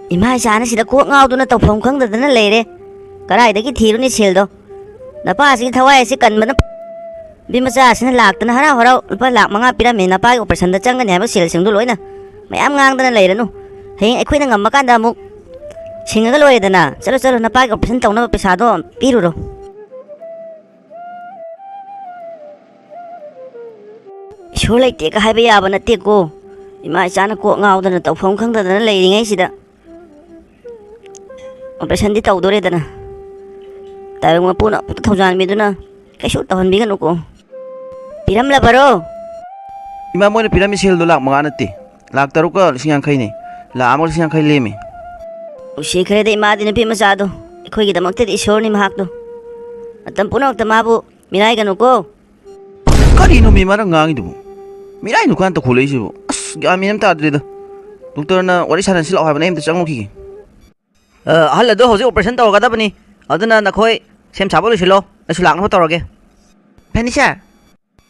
Ima sana sida ko ngauduna tawpham khangdadana leire karaidagi thiruni seldo napa si thawai si kanbana bimacha sina laktana hara hara lupa lak manga pirame napa operation da changani haba sel singdu loina mayam ngangdana leiranu heng ekhoina ngammakanda amuk singaga loidana chalo chalo napa operation tawna pesa do piruro Sure like take a heavy abon at Tico. You might sign a court out and a top phone counter than a lady, ain't it? Operation the Taudoredana. Taiwan will put up 2,000 miduna. I shoot on Biganuco. Piram Labaro. Imamon Pyramid Hill do Lak Manganati. Lak Taruka, Siankani. La Amos Yankalemi. She created a mad in a pimasado. A quick the mounted is shorn him hackdo. A tampuna of the mabu, Minaganuco. Carino mi marangangidu. Mirai no canto collegio. Gamiam Tadrid. Doctor, what is still have a name to Sangoki? Halado Jose present or Gadabani. Other than the koi, same Sabolishilo, as Lang Hotorge. Penisha.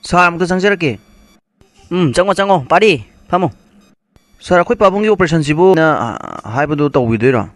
Sam to Sanseraki. Jango, Paddy, Pamo. Saraquip Pabungi operation Sibu, Hypodo Widera.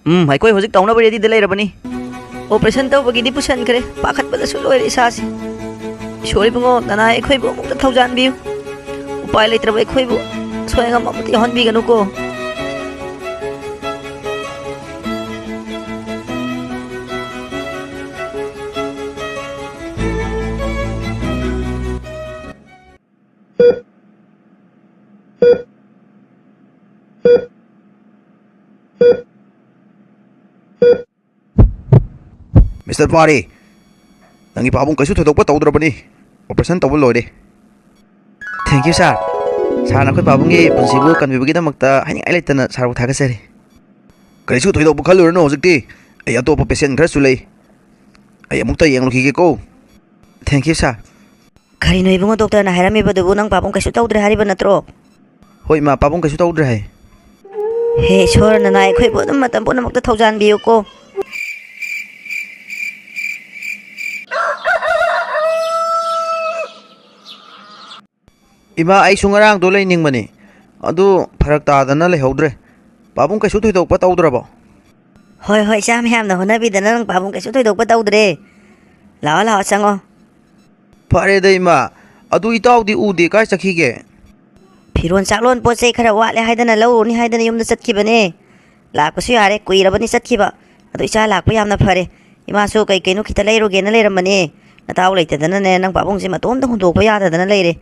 I quite was it down already the later bunny. Operation Tobagi Pusan Kre, Packet with the Solo is assy. Surely, I equip the 1,000 view. Pilot away quibu, swing up the hot veganuco. Mr. Party, nangi pabong kaso to pa tawdra bani. Operation tawul loide. Thank you, sir. Sana ko pabungi pansibu kan bibigida magta haning ailaitana saru thagasari. Kaisu to bukhalur no hojikti. Ay ato pa patient khara sulai. Ay amukta yang lokhi ko. Thank you, sir. Karino ibungo doctor na harami badubu nang pabong kaso tawdra hariba natro. Hoi ma pabong kaso tawdra hai. He sure na nai khoi bodum matam puna magta 1,000 view ko. Ima ay sungarang dolay ning mani. Adu farak tadana le hodre. Pabong kaso to pa tawdra ba. Hoi sam ham na honabi dana nang pabong kaso to pa tawdre. Lao sango. Pare dai ma. Adu itaw di ude kai sakhige. Phiron saklon poche khara wale haidana lo ni haidana yumda chatkibane. Lakpasu yare kuirabani chatkiba. Adu icha lakpa yamna phare. Ima so kai kaino khita leiroge na leiramane. Nataw leitadana ne nang pabong si matom dang hundok pa yadadana leire.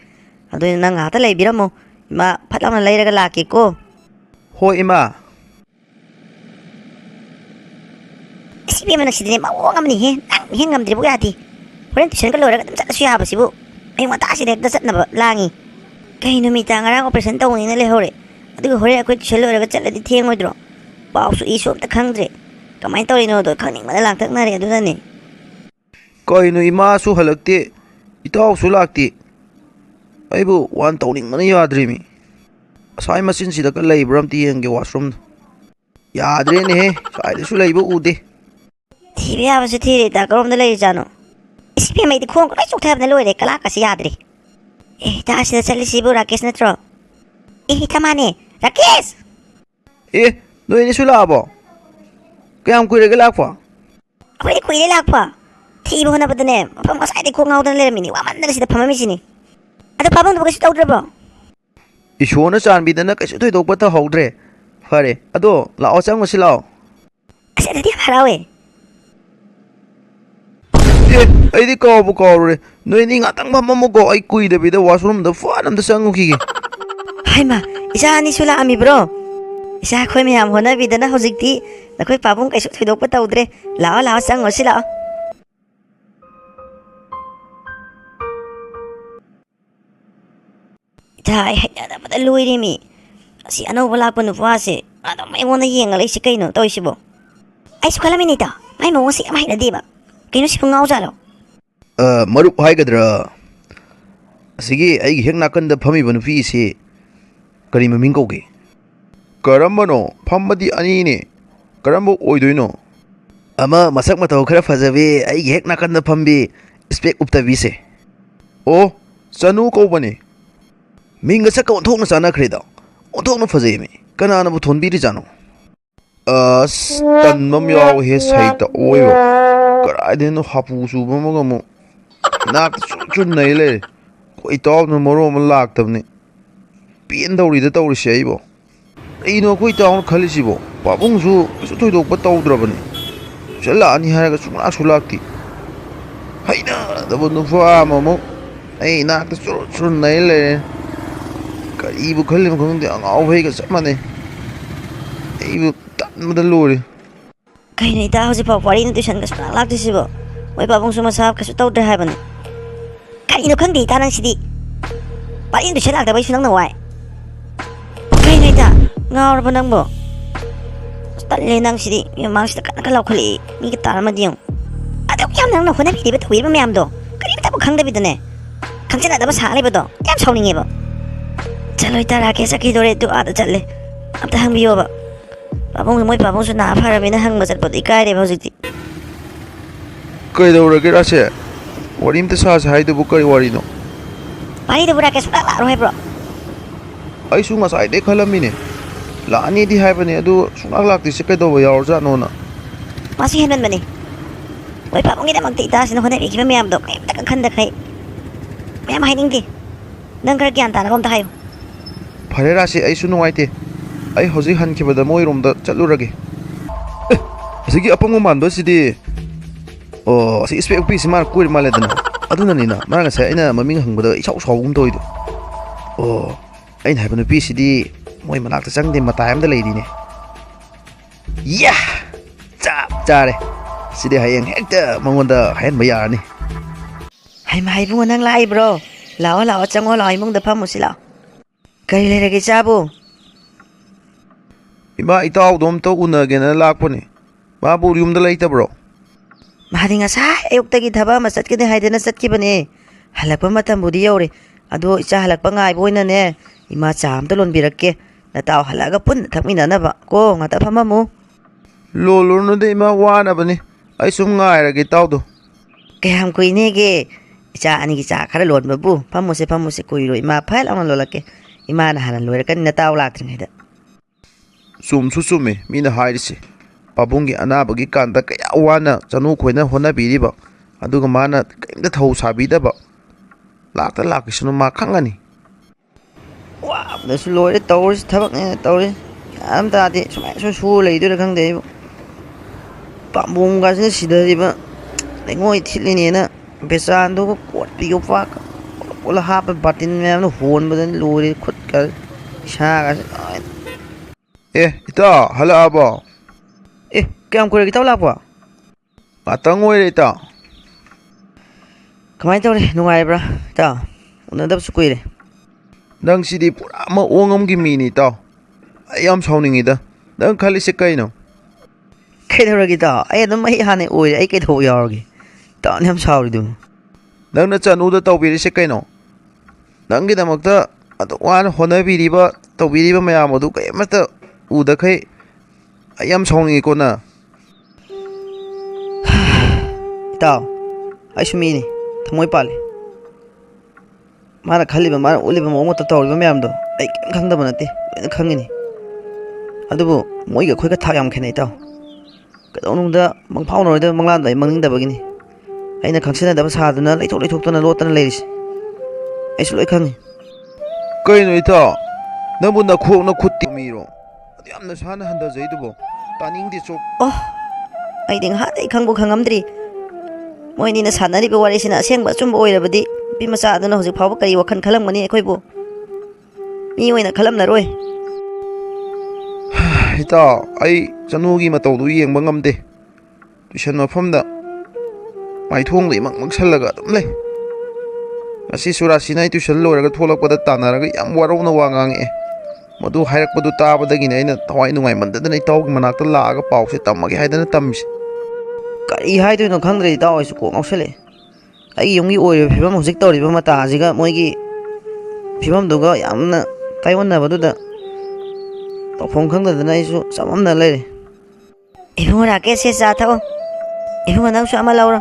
Ado nang hata lay biramo ima patlang na lay raga laki ko. Ho ima. Sibi mo nagsidini mawang amni he nang hingam dribo yati. Pwede tusan ka lora katam sa siya ba sibo. Ay mata si dek dasat na ba langi. Kay numita nga rang operasyon tawang ina le hore. Ado ko hore ako tusan lora katsala di tiyang mo dro. Pao su iso ta khangdre. Kamay tawin no do khangning madalang tak na rin ado na ni. Kay no ima su halakti. Itaw su lakti. Aibu wan tawning mana yadri mi. Asai machine sida ka laibram tiyang ge washroom. Yadre ne he. Sai su laibu ude. TV aba su thiri ta karom da lai jano. Ispi mai di khong kai chok thab na loire kala ka si yadri. Ta sida chali sibu Rakesh na tro. Tamane Rakesh. No ini su labo. Kayam kuire ge lakpa. Kuire lakpa. Tibo na badane. Pam kasai di khong ngaudan le mini. Waman na sida pamami sini. Ada pabong bukas tawdra ba? Isona chanbidana kaso to pa ta hodre. Fare. Ado lao chang mo silao. Kasi dadi harawe. Ay di ko re. No ini ngatang mamo ko ay kui da bida washroom da fanam da sangu kige. Hay ma, isa ni sula ami bro. Isa khoi mi ham hona bidana hojikti na khoi pabong kaso to pa tawdre. Lao chang mo silao. Ay dapat aluwi mi. Si ano wala pa nufase. Ano may mo na yengal ay si kayo no. Toy sibo. Ay sukalamin ito. May mo si amay na diba? Kayo si pungaw salo. Marup hay kadra. Sige ay hek nakan da phami banu fi si. Kari maming ko ge. Karamba no phamadi ani ne. Karamba oidoino. Ama masak mataw khara fajabe ay hek nakan da phambi spek uptabi se. Oh, sanu ko bani. Minga sa ka onthok na sana khrida onthok na fajai me kana na bu thon bi ri jano ꯇꯟꯕ ꯑꯃ ꯌꯥꯎꯋꯦ ꯍꯦ ꯁꯩꯇ ꯑꯣꯏꯕ ꯀꯗꯥꯏꯗꯩꯅꯣ ꯍꯥꯄꯨ ꯆꯨꯕ ꯑꯃꯒ ꯑꯃꯨꯛ ꯏꯅꯥꯛꯇ ꯆꯨꯟ ꯅꯩ ꯂꯩꯔꯦ ꯑꯩꯈꯣꯏ ꯏꯇꯥꯎꯗꯨꯅ ꯃꯔꯣꯟ ꯑꯃ ꯂꯥꯛꯇꯕꯅꯤ ꯄꯦꯟꯗꯧꯔꯤꯗ ꯇꯧꯔꯤꯁꯦ ꯑꯩꯕꯣ ꯀꯩꯅꯣ ꯑꯩꯈꯣꯏ ꯏꯇꯥꯎꯅ ꯈꯜꯂꯤꯁꯤꯕꯣ ꯄꯥꯕꯨꯡꯁꯨ ꯀꯩꯁꯨ ꯊꯣꯏꯗꯣꯛꯄ ꯇꯧꯗ꯭ꯔꯕꯅꯤ ꯇꯨꯏꯁꯟ ꯂꯥꯛꯑꯅꯤ ꯍꯥꯏꯔꯒ ꯁꯨꯡꯂꯥꯛꯁꯨ ꯂꯥꯛꯇꯦ ꯍꯩꯅꯗꯕ ꯅꯨꯄꯥ ꯑꯃꯃꯨꯛ ꯑꯩ ꯏꯅꯥꯛꯇ ꯆꯨꯔ ꯅꯩ ꯂꯩꯔꯦ ꯀꯔꯤꯕꯨ ꯈꯜꯂꯤꯅꯣ ꯈꯪꯗꯦ ꯑꯉꯥꯎꯕꯩꯒ ꯆꯞ ꯃꯥꯟꯅꯩ ꯑꯩꯕꯨ ꯇꯟꯕꯗ ꯂꯣꯏꯔꯦ ꯀꯩꯅꯣ ꯏꯇꯥ ꯍꯧꯖꯤꯛꯐꯥꯎ ꯋꯥꯔꯤꯅ ꯇꯨꯏꯁꯟꯒ ꯁꯨꯡꯂꯥꯛ ꯂꯥꯛꯇ꯭ꯔꯤꯁꯤꯕꯣ ꯃꯣꯏ ꯄꯥꯕꯨꯡꯁꯨ ꯃꯁꯥ ꯀꯩꯁꯨ ꯇꯧꯗ꯭ꯔꯦ ꯍꯥꯏꯕꯅꯤ ꯀꯔꯤꯅꯣ ꯈꯪꯗꯦ ꯏꯇꯥ ꯅꯪꯁꯤꯗꯤ ꯋꯥꯔꯤꯅ ꯇꯨꯏꯁꯟ ꯂꯥꯛꯇꯕꯩꯁꯨ ꯅꯪꯅ ꯋꯥꯏ ꯀꯩꯅꯣ ꯏꯇꯥ ꯉꯥꯎꯔꯕ ꯅꯪꯕꯣ ꯇꯜꯂꯦ ꯅꯪꯁꯤꯗꯤ ꯃꯃꯥꯡꯁꯤꯗ ꯀꯟꯅ ꯂꯥꯎꯈꯠꯂꯛꯏ ꯃꯤꯒ ꯇꯥꯔꯝꯃꯗꯤ ꯌꯦꯡꯉꯨ ꯑꯗꯨꯛ ꯌꯥꯝ ꯅꯪꯅ ꯍꯣꯠꯅꯕꯤꯔꯤꯕ ꯇꯧꯕꯤꯔꯤꯕ ꯃꯌꯥꯝꯗꯣ ꯀꯔꯤꯝꯇꯕꯨ ꯈꯪꯗꯕꯤꯗꯅꯦ ꯈꯪꯖꯟꯅꯗꯕ ꯁꯥ ꯂꯩꯕꯗꯣ ꯌꯥꯝ ꯁꯥꯎꯅꯤꯡꯉꯦꯕ ꯆꯠꯂꯣ ꯏꯇꯥ ꯔꯥꯀꯦꯁ ꯆꯠꯈꯤꯗꯣꯔꯦ ꯑꯗꯨ ꯑꯥꯗ ꯆꯠꯂꯦ ꯑꯝꯇ ꯍꯪꯕꯤꯌꯣꯕ ꯄꯥꯕꯨꯡ ꯃꯣꯏ ꯄꯥꯕꯨꯡꯁꯨ ꯅꯥ ꯐꯔꯕꯅꯤꯅ ꯍꯪꯕ ꯆꯠꯄꯗꯣ ꯏꯀꯥꯏꯔꯦꯕ ꯍꯧꯖꯤꯛꯇꯤ ꯀꯩꯗꯧꯔꯒꯦ ꯔꯥꯁꯦ ꯋꯥꯔꯤ ꯑꯝꯇ ꯁꯥꯁꯦ ꯍꯥꯏꯗꯨꯕꯨ ꯀꯔꯤ ꯋꯥꯔꯤꯅꯣ ꯋꯥꯔꯤꯗꯨꯕꯨ ꯔꯥꯀꯦꯁ ꯁꯨꯡꯂꯥꯛ ꯂꯥꯛꯑꯔꯣꯏ ꯍꯥꯏꯕ꯭ꯔꯣ ꯑꯩꯁꯨ ꯉꯁꯥꯏꯗꯩ ꯈꯜꯂꯝꯃꯤꯅꯦ ꯂꯥꯛꯑꯅꯤꯗꯤ ꯍꯥꯏꯕꯅꯦ ꯑꯗꯨ ꯁꯨꯡꯂꯥꯛ ꯂꯥꯛꯇ꯭ꯔꯤꯁꯦ ꯀꯩꯗꯧꯕ ꯌꯥꯎꯔꯖꯥꯠꯅꯣꯅ ꯃꯥꯁꯤ ꯍꯦꯟꯃꯟꯕꯅꯤ ꯃꯣꯏ ꯄꯥꯕꯨꯡꯒꯤꯗꯃꯛꯇ ꯏꯇꯥꯁꯤꯅ ꯍꯣꯠꯅꯕꯤꯈꯤꯕ ꯃꯌꯥꯝꯗꯣ ꯀꯩꯝꯇ ꯈꯟꯗꯈꯩ ꯃꯌꯥꯝ ꯍꯥꯏꯅꯤꯡꯗꯦ ꯅꯪ ꯈꯔ ꯒ꯭ꯌꯥꯟ ꯇꯥꯅꯕ ꯑꯝꯇ ꯍꯥꯏꯌꯨ ꯐꯔꯦ ꯔꯥꯁꯤ ꯑꯩꯁꯨ ꯅꯨꯡꯉꯥꯏꯇꯦ ꯑꯩ ꯍꯧꯖꯤꯛ ꯍꯟꯈꯤꯕꯗ ꯃꯣꯏꯔꯣꯝꯗ ꯆꯠꯂꯨꯔꯒꯦ ꯑꯁꯤꯒꯤ ꯑꯄꯪꯕ ꯃꯥꯟꯕꯁꯤꯗꯤ ꯑꯣ ꯑꯁꯤ ꯏꯁꯄꯦꯛ ꯎꯞꯄꯤꯁꯤ ꯃꯥꯅ ꯀꯣꯏꯔ ꯃꯥꯜꯂꯦꯗꯅ ꯑꯗꯨꯅꯅꯤꯅ ꯃꯥꯅ ꯉꯁꯥꯏ ꯑꯩꯅ ꯃꯃꯤꯡ ꯍꯪꯕꯗ ꯏꯁꯥꯎ ꯁꯥꯎꯒꯨꯝ ꯇꯧꯔꯤꯗꯣ ꯑꯣ ꯑꯩꯅ ꯍꯥꯏꯕ ꯅꯨꯄꯤꯁꯤꯗꯤ ꯃꯣꯏ ꯃꯅꯥꯛꯇ ꯆꯪꯗꯦ ꯃꯇꯥꯏ ꯑꯃꯗ ꯂꯩꯔꯤꯅꯦ ꯌꯥ ꯆꯞ ꯆꯥꯔꯦ ꯁꯤꯗꯤ ꯍꯌꯦꯡ ꯍꯦꯛꯇ ꯃꯉꯣꯟꯗ ꯍꯥꯏꯍꯟꯕ ꯌꯥꯔꯅꯤ ꯍꯩꯃ ꯏꯕꯨꯡꯉꯣ ꯅꯪ ꯂꯥꯛꯏꯕ꯭ꯔꯣ ꯂꯥꯛꯑꯣ ꯂꯥꯛꯑꯣ ꯆꯪꯉꯣ ꯂꯥꯛꯑꯣ ꯏꯃꯨꯡꯗ ꯐꯝꯃꯨꯁꯤ ꯂꯥꯛꯑꯣ ꯀꯔꯤ ꯂꯩꯔꯒꯦ ꯏꯆꯥꯕꯨ ꯏꯃꯥ ꯏꯇꯥꯎꯗꯣ ꯑꯝꯇ ꯎꯅꯒꯦꯅ ꯂꯥꯛꯄꯅꯦ ꯃꯥꯕꯨ ꯌꯨꯝꯗ ꯂꯩꯇꯕ꯭ꯔꯣ ꯃꯥꯗꯤ ꯉꯁꯥꯏ ꯑꯌꯨꯛꯇꯒꯤ ꯊꯕꯛ ꯑꯃ ꯆꯠꯀꯅꯤ ꯍꯥꯏꯗꯅ ꯆꯠꯈꯤꯕꯅꯦ ꯍꯜꯂꯛꯄ ꯃꯇꯝꯕꯨꯗꯤ ꯌꯧꯔꯦ ꯑꯗꯣ ꯏꯆꯥ ꯍꯜꯂꯛꯄ ꯉꯥꯏꯕ ꯑꯣꯏꯅꯅꯦ ꯏꯃꯥ ꯆꯥ ꯑꯝꯇ ꯂꯣꯟꯕꯤꯔꯛꯀꯦ ꯅꯇꯥꯎ ꯍꯜꯂꯛꯑꯒ ꯄꯨꯟꯅ ꯊꯛꯃꯤꯟꯅꯅꯕ ꯀꯣ ꯉꯥꯛꯇ ꯐꯝꯃꯝꯃꯨ ꯂꯣꯜꯂꯨꯔꯅꯨꯗ ꯏꯃꯥ ꯋꯥꯅꯕꯅꯤ ꯑꯩ ꯁꯨꯝ ꯉꯥꯏꯔꯒꯦ ꯏꯇꯥꯎꯗꯣ ꯀꯌꯥꯝ ꯀꯨꯏꯅꯦꯒꯦ ꯏꯆꯥ ꯑꯅꯤꯒꯤ ꯆꯥ ꯈꯔ ꯂꯣꯟꯕꯕꯨ ꯐꯝꯃꯨꯁꯦ ꯐꯝꯃꯨꯁꯦ ꯀꯨꯏꯔꯣꯏ ꯏꯃꯥ ꯐꯠ ꯂꯥꯎꯅ ꯂꯣꯜꯂꯛꯀꯦ ꯏꯃꯥꯅ ꯍꯥꯟꯅ ꯂꯣꯏꯔꯛꯀꯅꯤ ꯅꯇꯥꯎ ꯂꯥꯛꯇ꯭ꯔꯤꯉꯩꯗ ꯆꯨꯝꯁꯨ ꯆꯨꯝꯃꯤ ꯃꯤꯅ ꯍꯥꯏꯔꯤꯁꯦ ꯄꯥꯕꯨꯡꯒꯤ ꯑꯅꯥꯕꯒꯤ ꯀꯥꯟꯗ ꯀꯌꯥ ꯋꯥꯅ ꯆꯅꯨ ꯈꯣꯏꯅ ꯍꯣꯠꯅꯕꯤꯔꯤꯕ ꯑꯗꯨꯒ ꯃꯥꯅ ꯀꯔꯤꯝꯇ ꯊꯧ ꯁꯥꯕꯤꯗꯕ ꯂꯥꯛꯇ ꯂꯥꯛꯈꯤꯁꯅꯨ ꯃꯥ ꯈꯪꯉꯅꯤ ꯋꯥꯕꯗꯁꯨ ꯂꯣꯏꯔꯦ ꯇꯧꯔꯤꯁꯤ ꯊꯕꯛꯅꯦꯅ ꯇꯧꯔꯤꯁꯤ ꯒ꯭ꯌꯥꯟ ꯑꯃ ꯇꯥꯗꯦ ꯁꯨꯃꯥꯏꯅ ꯁꯨꯔ ꯂꯩꯗꯣꯏꯔꯥ ꯈꯪꯗꯦ ꯑꯩꯕꯨ ꯄꯥꯝꯕꯣꯝꯒꯁꯤꯅ ꯁꯤꯗꯔꯤꯕ ꯂꯩꯉꯣꯏ ꯊꯤꯠꯂꯤꯅꯦꯅ ꯕꯦꯆꯥꯟꯗꯨꯒ ꯀꯣꯠꯄꯤ ꯌꯣꯄꯥꯛꯀ ꯄꯨꯂꯞ ꯍꯥꯞꯄ ꯕꯥꯔꯇꯤꯟ ꯃꯌꯥꯝꯅ ꯍꯣꯟꯕꯗꯅ ꯂꯣꯏꯔꯦ ꯈꯨꯠꯀ ꯏꯁꯥꯒꯁꯦ ꯂꯣꯏꯅ ꯏꯇꯥꯎ ꯍꯜꯂꯛꯑꯕꯣ ꯑꯦ ꯀꯌꯥꯝ ꯀꯨꯏꯔꯒꯦ ꯏꯇꯥꯎ ꯂꯥꯛꯄ ꯉꯥꯛꯇꯪ ꯑꯣꯏꯔꯦ ꯏꯇꯥꯎ ꯀꯃꯥꯏꯅ ꯇꯧꯔꯤ ꯅꯨꯡꯉꯥꯏꯕ꯭ꯔꯥ ꯏꯇꯥꯎ ꯎꯅꯗꯕꯁꯨ ꯀꯨꯏꯔꯦ ꯅꯪꯁꯤꯗꯤ ꯄꯨꯔꯥ ꯃꯑꯣꯡ ꯑꯃꯒꯤ ꯃꯤꯅꯤ ꯏꯇꯥꯎ ꯑꯩ ꯌꯥꯝ ꯁꯥꯎꯅꯤꯡꯉꯤꯗ ꯅꯪ ꯈꯜꯂꯤꯁꯦ ꯀꯩꯅꯣ ꯀꯩꯗꯧꯔꯒꯦ ꯏꯇꯥꯎ ꯑꯩ ꯍꯥꯟꯅ ꯑꯣꯏꯔꯦ ꯑꯩ ꯀꯩꯗꯧꯕ ꯌꯥꯎꯔꯒꯦ ꯏꯇꯥꯎꯅ ꯌꯥꯝ ꯁꯥꯎꯔꯤꯗꯨꯕꯨ ꯅꯪꯅ ꯆꯅꯨꯗ ꯇꯧꯕꯤꯔꯤꯁꯦ ꯀꯩꯅꯣ ꯅꯪꯒꯤꯗꯃꯛꯇ ꯑꯗꯨꯛ ꯋꯥꯅ ꯍꯣꯠꯅꯕꯤꯔꯤꯕ ꯇꯧꯕꯤꯔꯤꯕ ꯃꯌꯥꯝ ꯑꯗꯨ ꯀꯔꯤꯃꯠꯇ ꯎꯗꯈꯩ ꯑꯩ ꯌꯥꯝ ꯁꯥꯎꯅꯤꯡꯉꯤꯀꯣ ꯅꯪ ꯏꯇꯥꯎ ꯑꯩꯁꯨ ꯃꯤꯅꯤ ꯊꯃꯣꯏ ꯄꯥꯜꯂꯤ ꯃꯥꯅ ꯈꯜꯂꯤꯕ ꯃꯥꯅ ꯎꯠꯂꯤꯕ ꯃꯑꯣꯡ ꯃꯇꯧ ꯇꯧꯔꯤꯕ ꯃꯌꯥꯝꯗꯣ ꯑꯩ ꯀꯔꯤꯝ ꯈꯪꯗꯕ ꯅꯠꯇꯦ ꯂꯣꯏꯅ ꯈꯪꯉꯤꯅꯤ ꯑꯗꯨꯕꯨ ꯃꯣꯏꯒ ꯑꯩꯈꯣꯏꯒ ꯊꯥꯛ ꯌꯥꯝ ꯈꯦꯠꯅꯩ ꯏꯇꯥꯎ ꯀꯩꯗꯧꯅꯨꯡꯗ ꯃꯪꯐꯥꯎꯅꯔꯣꯏꯗꯕ ꯃꯪꯂꯥꯟꯗꯣ ꯑꯩ ꯃꯪꯅꯤꯡꯗꯕꯒꯤꯅꯤ ꯑꯩꯅ ꯈꯪꯁꯤꯟꯅꯗꯕ ꯁꯥꯗꯨꯅ ꯂꯩꯊꯣꯛ ꯂꯩꯊꯣꯛꯇꯅ ꯂꯣꯠꯇꯅ ꯂꯩꯔꯤꯁꯦ ꯑꯩꯁꯨ ꯂꯣꯏ ꯈꯪꯉꯤ ꯀꯩꯅꯣ ꯏꯇꯥꯎ ꯅꯪꯕꯨ ꯅꯈꯣꯛ ꯅꯈꯨꯠꯇꯤ ꯃꯤꯔꯣ ꯑꯗꯨ ꯌꯥꯝ ꯅꯁꯥꯅ ꯍꯟꯊꯖꯩꯗꯨꯕꯣ ꯇꯥꯅꯤꯡꯗꯦ ꯆꯣ ꯑꯣ ꯑꯩꯗꯤ ꯉꯍꯥꯟꯗꯩ ꯈꯪꯕꯨ ꯈꯪꯉꯝꯗ꯭ꯔꯤ ꯃꯣꯏꯅꯤꯅ ꯁꯥꯟꯅꯔꯤꯕ ꯋꯥꯔꯤꯁꯤꯅ ꯑꯁꯦꯡꯕ ꯑꯆꯨꯝꯕ ꯑꯣꯏꯔꯕꯗꯤ ꯅꯨꯄꯤ ꯃꯆꯥ ꯑꯗꯨꯅ ꯍꯧꯖꯤꯛ ꯐꯥꯎꯕ ꯀꯔꯤ ꯋꯥꯈꯜ ꯈꯜꯂꯝꯒꯅꯤ ꯑꯩꯈꯣꯏꯕꯨ ꯃꯤ ꯑꯣꯏꯅ ꯈꯜꯂꯝꯂꯔꯣꯏ ꯏꯇꯥꯎ ꯑꯩ ꯆꯅꯨꯒꯤ ꯃꯇꯧꯗꯨ ꯌꯦꯡꯕ ꯉꯝꯗꯦ ꯇꯨꯏꯁꯟ ꯃꯐꯝꯗ ꯃꯥꯏꯊꯣꯡꯗ ꯏꯃꯛ ꯃꯛꯁꯜꯂꯒ ꯑꯗꯨꯝ ꯂꯩ ꯉꯁꯤ ꯁꯨꯔꯥꯁꯤꯅ ꯑꯩ ꯇꯨꯏꯁꯟ ꯂꯣꯏꯔꯒ ꯊꯣꯛꯂꯛꯄꯗ ꯇꯥꯟꯅꯔꯒ ꯌꯥꯝ ꯋꯥꯔꯧꯅ ꯋꯥ ꯉꯥꯡꯉꯛꯑꯦ ꯃꯗꯨ ꯍꯥꯏꯔꯛꯄꯗꯨ ꯇꯥꯕꯗꯒꯤꯅꯦ ꯑꯩꯅ ꯊꯋꯥꯏ ꯅꯨꯡꯉꯥꯏꯃꯟꯗꯗꯅ ꯏꯇꯥꯎꯒꯤ ꯃꯅꯥꯛꯇ ꯂꯥꯛꯑꯒ ꯄꯥꯎꯁꯦ ꯇꯝꯃꯒꯦ ꯍꯥꯏꯗꯅ ꯇꯝꯃꯤꯁꯦ ꯀꯔꯤ ꯍꯥꯏꯗꯣꯏꯅꯣ ꯈꯪꯗ꯭ꯔꯦ ꯏꯇꯥꯎ ꯑꯩꯁꯨ ꯀꯣꯛ ꯉꯥꯎꯁꯜꯂꯛꯑꯦ ꯑꯩꯒꯤ ꯌꯨꯝꯒꯤ ꯑꯣꯏꯔꯤꯕ ꯐꯤꯕꯝ ꯍꯧꯖꯤꯛ ꯇꯧꯔꯤꯕ ꯃꯇꯥꯁꯤꯒ ꯃꯣꯏꯒꯤ ꯐꯤꯕꯝꯗꯨꯒ ꯌꯥꯝꯅ ꯇꯥꯏꯑꯣꯟꯅꯕꯗꯨꯗ ꯇꯧꯐꯝ ꯈꯪꯗꯗꯅ ꯑꯩꯁꯨ ꯆꯃꯝꯅ ꯂꯩꯔꯦ ꯏꯕꯨꯡꯉꯣ ꯔꯥꯀꯦꯁ ꯆꯥ ꯊꯛꯑꯣ ꯏꯕꯨꯡꯉꯣ ꯅꯪꯁꯨ ꯑꯃ ꯂꯧꯔꯣ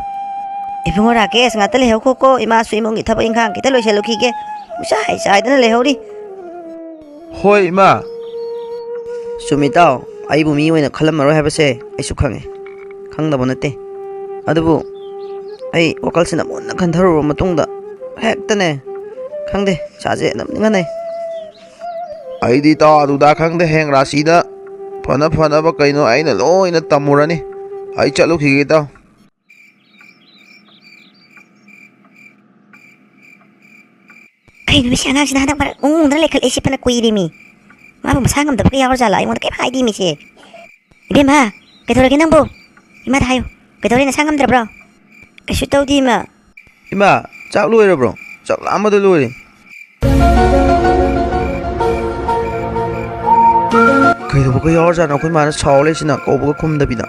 ꯏꯕꯨꯡꯉꯣ ꯔꯥꯀꯦꯁ ꯉꯥꯛꯇ ꯂꯩꯍꯧꯈꯣꯀꯣ ꯏꯃꯥꯁꯨ ꯏꯃꯨꯡꯒꯤ ꯊꯕꯛ ꯏꯪꯈꯥꯡ ꯈꯤꯇ ꯂꯣꯏꯁꯤꯜꯂꯨꯈꯤꯒꯦ ꯄꯨꯡꯆꯥꯏ ꯆꯥꯏꯗꯅ ꯂꯩꯍꯧꯔꯤ ꯍꯣꯏ ꯏꯃꯥ ꯆꯨꯝꯃꯤ ꯏꯇꯥꯎ ꯑꯩꯕꯨ ꯃꯤ ꯑꯣꯏꯅ ꯈꯜꯂꯝꯃꯔꯣꯏ ꯍꯥꯏꯕꯁꯦ ꯑꯩꯁꯨ ꯈꯪꯉꯦ, ꯈꯪꯗꯕ ꯅꯠꯇꯦ. ꯑꯗꯨꯕꯨ ꯑꯩ ꯋꯥꯈꯜꯁꯤꯅ ꯃꯨꯟꯅ ꯈꯟꯊꯔꯨꯔꯕ ꯃꯇꯨꯡꯗ ꯍꯦꯛꯇꯅꯦ ꯈꯪꯗꯦ ꯏꯁꯥꯁꯦ ꯑꯗꯨꯝ ꯅꯤꯡꯍꯟꯅꯩ. ꯑꯩꯗꯤ ꯏꯇꯥꯎ ꯑꯗꯨꯗ ꯈꯪꯗꯦ, ꯍꯌꯦꯡ ꯔꯥꯁꯤꯗ ꯐꯅ ꯐꯅꯕ ꯀꯩꯅꯣ ꯑꯩꯅ ꯂꯣꯏꯅ ꯇꯝꯃꯨꯔꯅꯤ. ꯑꯩ ꯆꯠꯂꯨꯈꯤꯒꯦ ꯏꯇꯥꯎ. ꯀꯩꯅꯣ ꯃꯁꯤ ꯑꯉꯥꯡꯁꯤꯅ ꯍꯟꯗꯛ ꯃꯔꯛ ꯎꯪꯗꯅ ꯂꯩꯈꯠꯂꯛꯏꯁꯤ ꯐꯅ ꯀꯨꯏꯔꯦꯃꯤ. ꯃꯥꯕꯨ ꯃꯁꯥ ꯉꯝꯗꯕꯒ ꯌꯥꯎꯔꯖꯥꯠꯂꯣ? ꯑꯩꯉꯣꯟꯗ ꯀꯩꯝ ꯍꯥꯏꯗꯦꯃꯤꯁꯦ. ꯏꯕꯦꯝꯃ, ꯀꯩꯗꯧꯔꯒꯦ ꯅꯪꯕꯨ? ꯏꯃꯥꯗ ꯍꯥꯏꯌꯨ. ꯀꯩꯗꯧꯔꯦ, ꯅꯁꯥ ꯉꯝꯗ꯭ꯔꯕ꯭ꯔꯣ? ꯀꯩꯁꯨ ꯇꯧꯗꯦ ꯏꯃꯥ. ꯏꯃꯥ, ꯆꯥꯛ ꯂꯣꯏꯔꯕ꯭ꯔꯣ? ꯆꯥꯛ ꯂꯥꯝꯕꯗ ꯂꯣꯏꯔꯦ. ꯀꯩꯗꯧꯕꯒ ꯌꯥꯎꯔꯖꯥꯠꯅꯣ ꯑꯩꯈꯣꯏ ꯃꯥꯅ ꯁꯥꯎꯔ ꯂꯩꯁꯤꯅ, ꯀꯧꯕꯒ ꯈꯨꯝꯗꯕꯤꯗ.